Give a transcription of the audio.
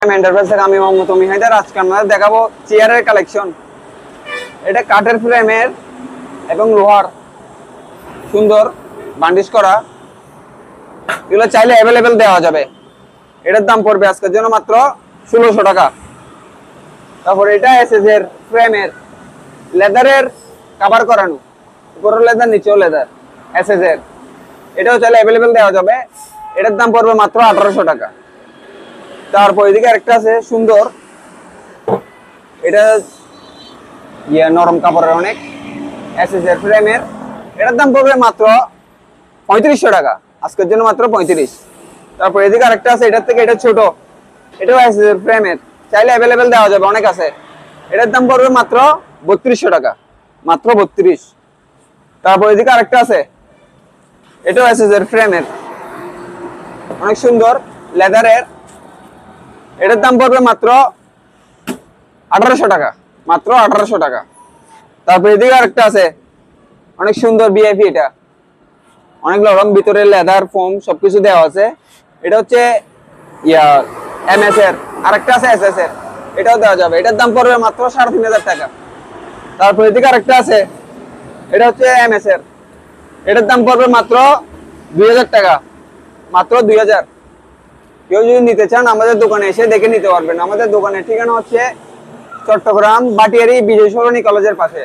Enterprise থেকে আমি মোহাম্মদ তমি হায়দার। আজকে আমরা দেখাবো চেয়ারের কালেকশন। এটা কাঠের ফ্রেমের এবং লোহার সুন্দর বান্ডিশ করা, এগুলো চাইলে অ্যাভেলেবেল দেওয়া যাবে। এটার দাম পড়বে আজকের জন্য মাত্র 1600 টাকা। তারপর এটা এসএস এর ফ্রেমের লেদারের কভার করানো, উপরের লেদার নিচেও লেদার এসএস এর, এটাও চাইলে অ্যাভেলেবেল দেওয়া যাবে। এটার দাম পড়বে মাত্র 1800 টাকা। তারপর এদিকে আরেকটা আছে সুন্দর, এটা নরম কাপড়ের অনেক এসএস এর ফ্রেমের, এটার দাম পড়বে মাত্র 3500 টাকা আজকের জন্য, মাত্র 35। তারপর এদিকে আরেকটা আছে, এটার থেকে এটা ছোট, এটাও এসএস এর ফ্রেমের, চাইলে অ্যাভেলেবেল দেওয়া যাবে, অনেক আছে। এটার দাম পড়বে মাত্র 3200 টাকা, মাত্র 32। তারপর এদিকে আরেকটা আছে, এটাও এসএস এর ফ্রেমের, অনেক সুন্দর লেদারের, এটার দাম পড়বে মাত্র 1800 টাকা, মাত্র 1800 টাকা। তারপর এদিকে আরেকটা আছে অনেক সুন্দর বিআইপি, এটা অনেক নরম, ভিতরে লেদার ফোম সবকিছু দেওয়া আছে। এটা হচ্ছে এমএস এর। আরেকটা আছে এসএস এর, এটাও দেওয়া যাবে। এটার দাম পড়বে মাত্র 3500 টাকা। তারপর এদিকে আরেকটা আছে, এটা হচ্ছে এমএস এর, এটার দাম পড়বে মাত্র 2000 টাকা, মাত্র 2000। কেউ যদি নিতে চান আমাদের দোকানে এসে দেখে নিতে পারবেন। আমাদের দোকানের ঠিকানা হচ্ছে চট্টগ্রাম বাটিয়ারি বিজয় সরণি কলেজের পাশে।